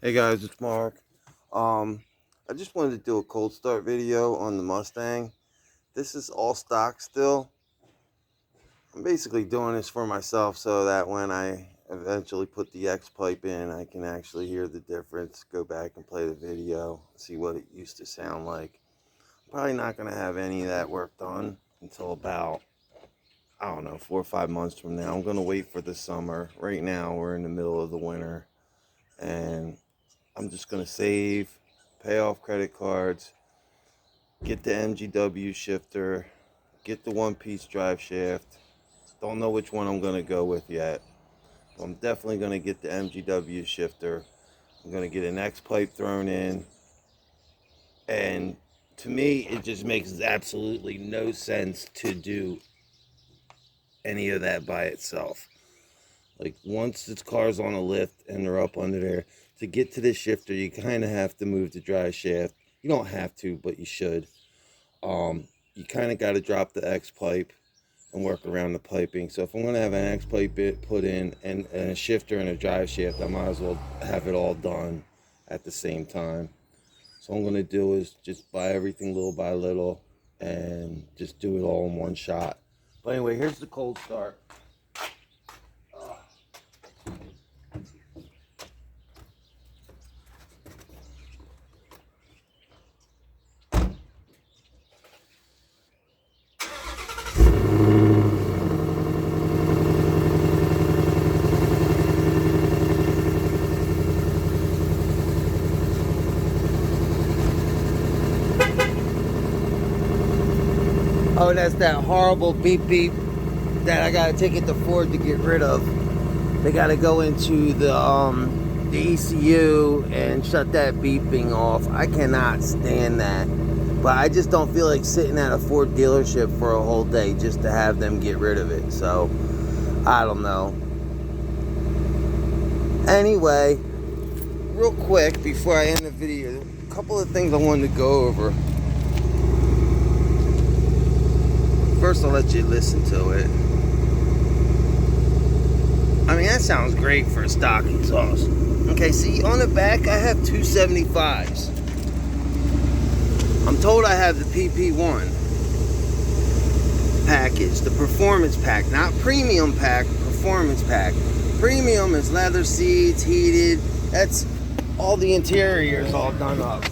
Hey guys, it's Mark. I just wanted to do a cold start video on the Mustang. This is all stock still. I'm basically doing this for myself so that when I eventually put the X pipe in, I can actually hear the difference, go back and play the video, see what it used to sound like. I'm probably not going to have any of that work done until about, I don't know, 4 or 5 months from now. I'm going to wait for the summer. Right now, we're in the middle of the winter, and I'm just going to save, pay off credit cards, get the MGW shifter, get the one-piece drive shaft. Don't know which one I'm going to go with yet. But I'm definitely going to get the MGW shifter. I'm going to get an X pipe thrown in. And to me, it just makes absolutely no sense to do any of that by itself. Like, once this car's on a lift and they're up under there, to get to the shifter, you kind of have to move the drive shaft. You don't have to, but you should. You kind of got to drop the X pipe and work around the piping. So if I'm going to have an X pipe put in and a shifter and a drive shaft, I might as well have it all done at the same time. So what I'm going to do is just buy everything little by little and just do it all in one shot. But anyway, here's the cold start. Oh, that's that horrible beep beep that I gotta take it to Ford to get rid of. They gotta go into the ECU and shut that beeping off. I cannot stand that. But I just don't feel like sitting at a Ford dealership for a whole day just to have them get rid of it. So, I don't know. Anyway, real quick before I end the video, a couple of things I wanted to go over. First, I'll let you listen to it. I mean, that sounds great for a stock exhaust. Okay, see, on the back, I have 275s. I'm told I have the PP1 package, the performance pack, not premium pack, performance pack. Premium is leather seats, heated. That's all the interior is all done up.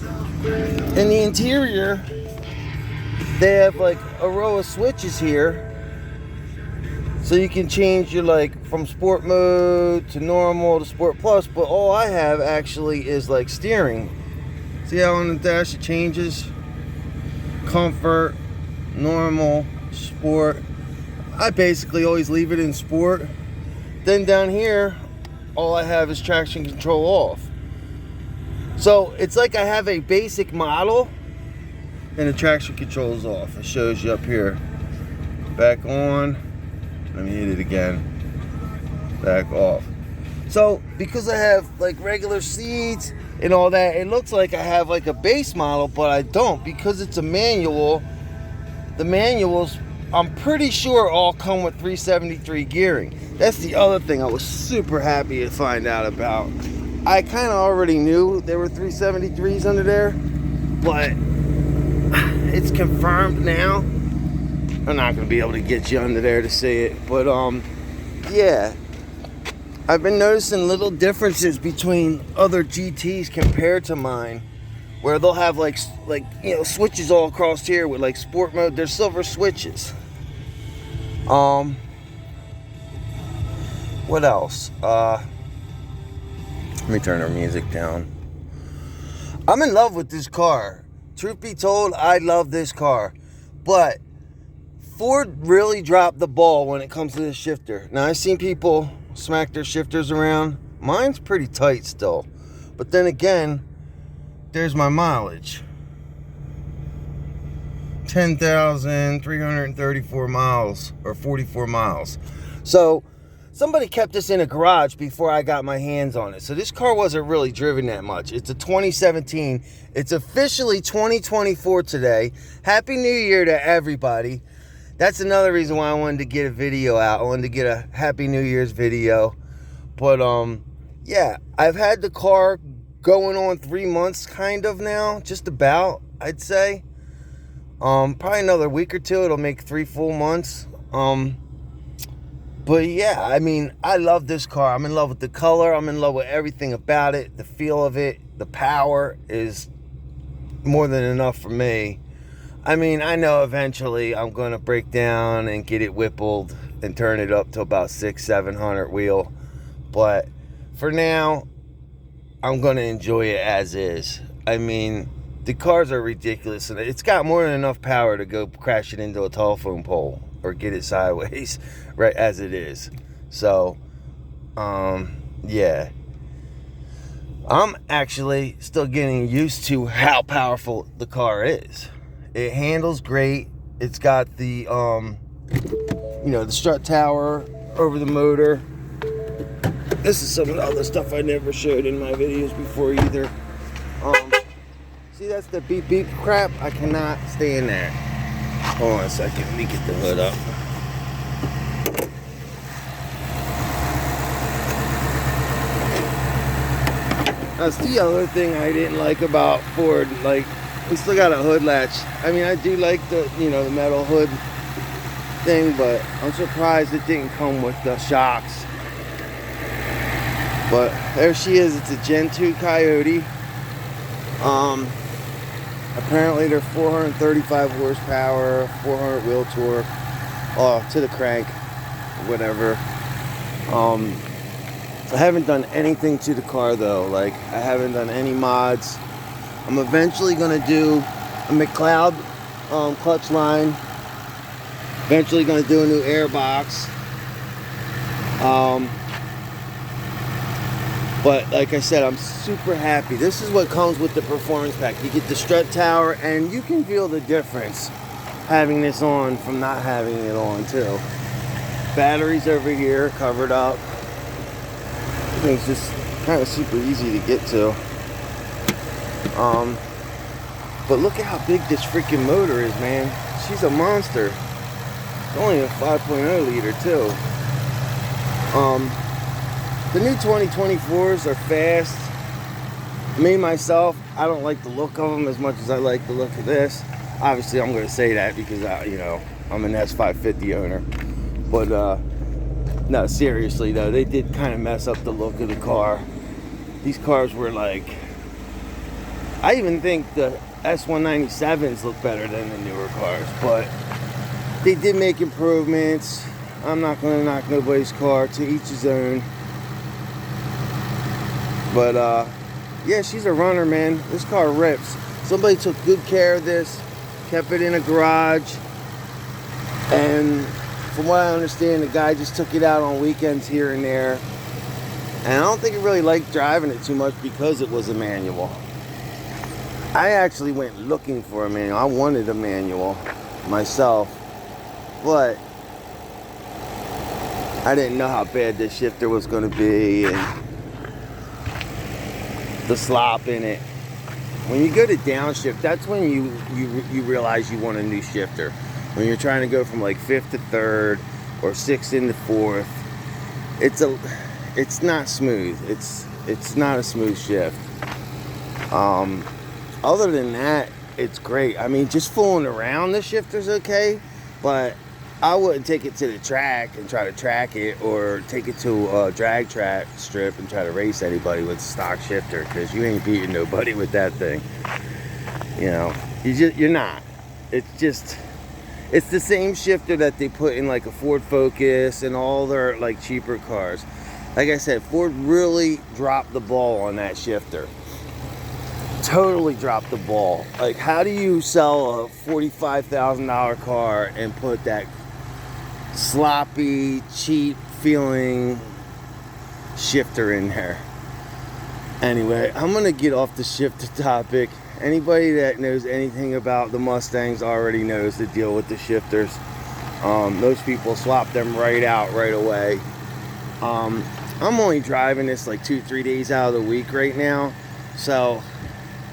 In the interior, they have like a row of switches here, so you can change your, like, from sport mode to normal to sport plus. But all I have actually is like steering. See how on the dash it changes? Comfort, normal, sport. I basically always leave it in sport. Then down here, all I have is traction control off. So it's like I have a basic model and the traction control is off. It shows you up here. Back on. Let me hit it again. Back off. So because I have like regular seats and all that, it looks like I have like a base model, but I don't, because it's a manual. The manuals, I'm pretty sure, all come with 373 gearing. That's the other thing I was super happy to find out about. I kind of already knew there were 373s under there, but it's confirmed now. I'm not going to be able to get you under there to see it, but yeah. I've been noticing little differences between other GTs compared to mine, where they'll have like you know, switches all across here with like sport mode. They're silver switches. What else? Let me turn our music down. I'm in love with this car. Truth be told, I love this car. But Ford really dropped the ball when it comes to this shifter. Now, I've seen people smack their shifters around. Mine's pretty tight still. But then again, there's my mileage. 10,334 miles, or 44 miles. So somebody kept this in a garage before I got my hands on it. So this car wasn't really driven that much. It's a 2017. It's officially 2024 today. Happy New Year to everybody. That's another reason why I wanted to get a video out. I wanted to get a Happy New Year's video. But yeah, I've had the car going on 3 months kind of now, just about, I'd say. Probably another week or two, it'll make 3 full months. But yeah, I mean, I love this car. I'm in love with the color. I'm in love with everything about it. The feel of it, the power is more than enough for me. I mean, I know eventually I'm going to break down and get it whippled and turn it up to about 600-700 wheel. But for now, I'm going to enjoy it as is. I mean, the cars are ridiculous. And it's got more than enough power to go crash it into a telephone pole or get it sideways right as it is. So, yeah. I'm actually still getting used to how powerful the car is. It handles great. It's got the, the strut tower over the motor. This is some of the other stuff I never showed in my videos before either. See, that's the beep beep crap. I cannot stay in there. Hold on a second. Let me get the hood up. That's the other thing I didn't like about Ford. Like, we still got a hood latch. I mean, I do like the, the metal hood thing, but I'm surprised it didn't come with the shocks. But there she is. It's a Gen 2 Coyote. Apparently they're 435 horsepower, 400 wheel torque, to the crank, whatever. I haven't done anything to the car though. Like, I haven't done any mods. I'm eventually gonna do a McLeod clutch line. Eventually gonna do a new air box. But like I said, I'm super happy. This is what comes with the performance pack. You get the strut tower, and you can feel the difference having this on from not having it on too. Batteries over here covered up. Everything's just kind of super easy to get to. But look at how big this freaking motor is, man. She's a monster. It's only a 5.0 liter too. The new 2024s are fast. Me, myself, I don't like the look of them as much as I like the look of this. Obviously, I'm going to say that because, I'm an S550 owner. But, no, seriously, though, they did kind of mess up the look of the car. These cars were like... I even think the S197s look better than the newer cars. But they did make improvements. I'm not going to knock nobody's car. To each his own. But, yeah, she's a runner, man. This car rips. Somebody took good care of this, kept it in a garage, and from what I understand, the guy just took it out on weekends here and there. And I don't think he really liked driving it too much because it was a manual. I actually went looking for a manual. I wanted a manual myself, but I didn't know how bad this shifter was going to be and the slop in it. When you go to downshift, that's when you realize you want a new shifter. When you're trying to go from like 5th to 3rd or 6th into 4th, it's not smooth. It's not a smooth shift. Other than that, it's great. I mean, just fooling around the shifter's okay, but I wouldn't take it to the track and try to track it, or take it to a drag track strip and try to race anybody with a stock shifter, because you ain't beating nobody with that thing. You're not. It's the same shifter that they put in like a Ford Focus and all their like cheaper cars. Like I said, Ford really dropped the ball on that shifter. Totally dropped the ball. Like, how do you sell a $45,000 car and put that sloppy, cheap feeling shifter in there? Anyway, I'm gonna get off the shifter topic. Anybody that knows anything about the Mustangs already knows the deal with the shifters. Most people swap them right out right away. I'm only driving this like 2-3 days out of the week right now, so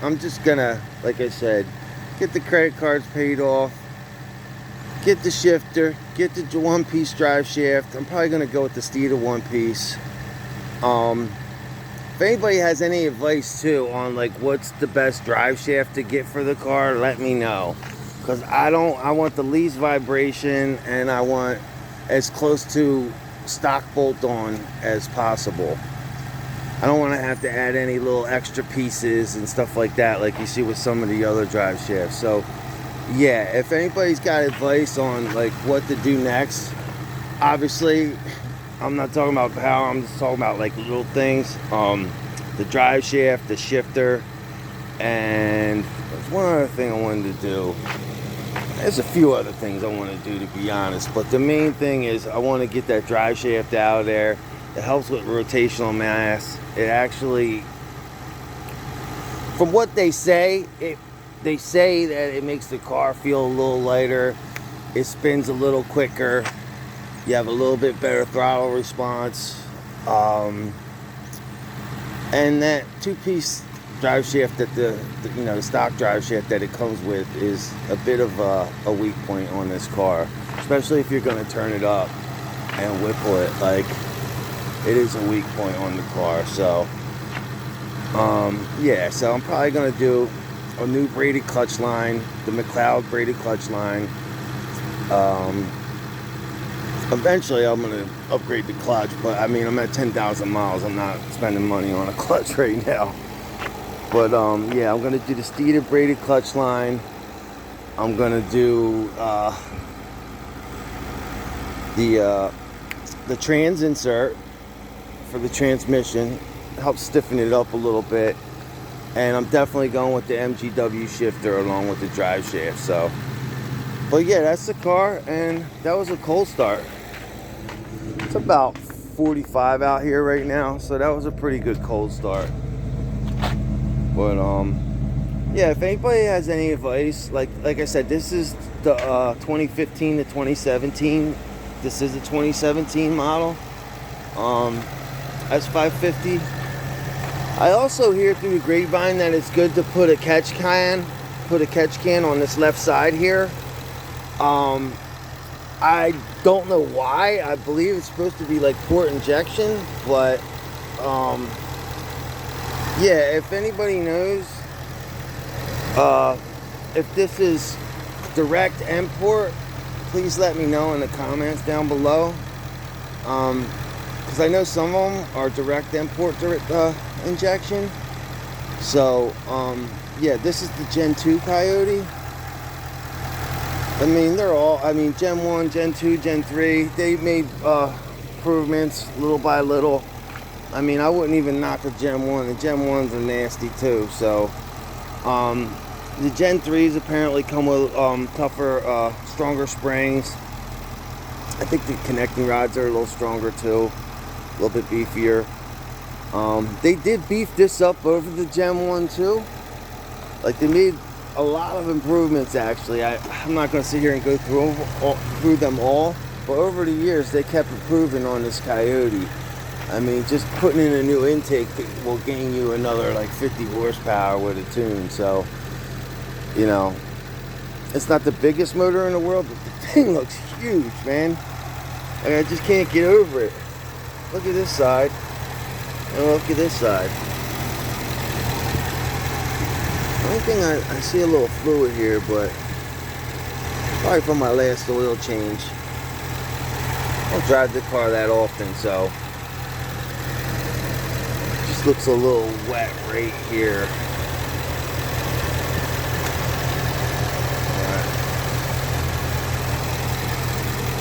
I'm just gonna, like I said, get the credit cards paid off, get the shifter, get the one-piece drive shaft. I'm probably gonna go with the Steeda one-piece. If anybody has any advice too on like what's the best drive shaft to get for the car, let me know. Because I want the least vibration, and I want as close to stock bolt-on as possible. I don't want to have to add any little extra pieces and stuff like that like you see with some of the other drive shafts. So yeah, if anybody's got advice on like what to do next, obviously I'm not talking about power, I'm just talking about like little things. The drive shaft, the shifter, and there's one other thing I wanted to do. There's a few other things I want to do, to be honest, but the main thing is I want to get that drive shaft out of there. It helps with rotational mass. It actually, from what they say, they say that it makes the car feel a little lighter. It spins a little quicker. You have a little bit better throttle response. And that two-piece drive shaft that the stock drive shaft that it comes with is a bit of a weak point on this car, especially if you're going to turn it up and whipple it. Like, it is a weak point on the car. So yeah, so I'm probably going to do a new braided clutch line, the McLeod braided clutch line. Eventually I'm going to upgrade the clutch, but I mean, I'm at 10,000 miles. I'm not spending money on a clutch right now. But yeah, I'm going to do the Steeder braided clutch line. I'm going to do the trans insert for the transmission. Help stiffen it up a little bit. And I'm definitely going with the MGW shifter along with the drive shaft. So, but yeah, that's the car, and that was a cold start. It's about 45 out here right now, so that was a pretty good cold start. But yeah, if anybody has any advice, like I said, this is the 2015 to 2017. This is a 2017 model. S550. I also hear through the grapevine that it's good to put a catch can on this left side here. I don't know why. I believe it's supposed to be like port injection, but yeah, if anybody knows if this is direct import, please let me know in the comments down below. Because I know some of them are direct import injection. So yeah, this is the Gen 2 Coyote. I mean, they're all, I mean, Gen 1, Gen 2, Gen 3, they made improvements little by little. I mean, I wouldn't even knock the Gen 1. The Gen 1s are nasty too. So the Gen 3s apparently come with tougher, stronger springs. I think the connecting rods are a little stronger too, a little bit beefier. They did beef this up over the Gen 1 too. Like, they made a lot of improvements actually. I'm not going to sit here and go through them all, but over the years they kept improving on this Coyote. I mean, just putting in a new intake will gain you another like 50 horsepower with a tune. So, you know, it's not the biggest motor in the world, but the thing looks huge, man. Like, I just can't get over it. Look at this side, and look at this side. The only thing I see a little fluid here, but probably from my last oil change. I don't drive the car that often, so it just looks a little wet right here.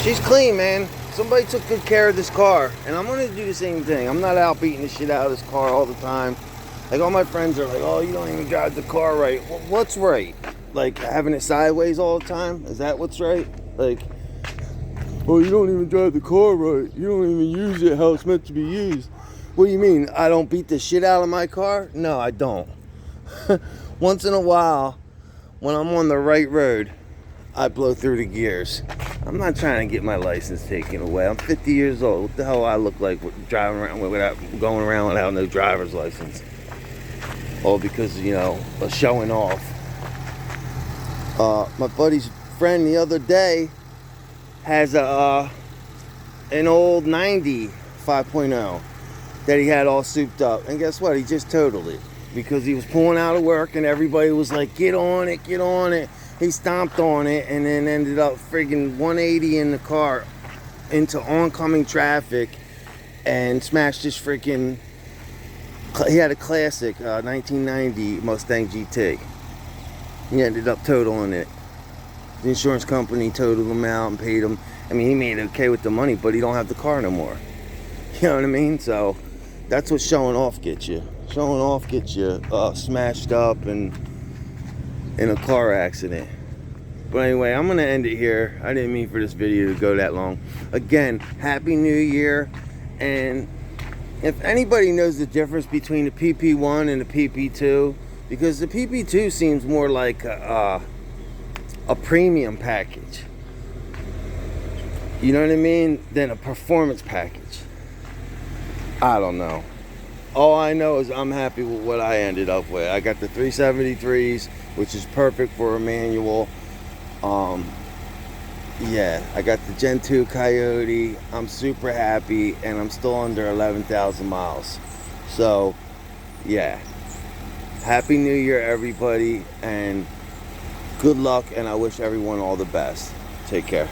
She's clean, man. Somebody took good care of this car, and I'm gonna do the same thing. I'm not out beating the shit out of this car all the time. Like, all my friends are like, oh, you don't even drive the car right. Well, what's right? Like, having it sideways all the time? Is that what's right? Like, oh, you don't even drive the car right. You don't even use it how it's meant to be used. What do you mean? I don't beat the shit out of my car? No, I don't. Once in a while, when I'm on the right road, I blow through the gears. I'm not trying to get my license taken away. I'm 50 years old. What the hell I look like driving around going around without no driver's license? All because, you know, of showing off. My buddy's friend the other day has an old 90 5.0. that he had all souped up. And guess what? He just totaled it because he was pulling out of work and everybody was like, get on it, get on it. He stomped on it and then ended up friggin' 180 in the car into oncoming traffic and smashed his freaking. He had a classic 1990 Mustang GT. He ended up totaling it. The insurance company totaled him out and paid him. I mean, he made it okay with the money, but he don't have the car no more. You know what I mean? So that's what showing off gets you. Showing off gets you smashed up and in a car accident. But anyway, I'm going to end it here. I didn't mean for this video to go that long. Again, Happy New Year. And if anybody knows the difference between the PP1 and the PP2, because the PP2 seems more like a premium package. You know what I mean? Than a performance package. I don't know. All I know is I'm happy with what I ended up with. I got the 373s, which is perfect for a manual. Yeah, I got the Gen 2 Coyote. I'm super happy, and I'm still under 11,000 miles. So, yeah. Happy New Year, everybody, and good luck, and I wish everyone all the best. Take care.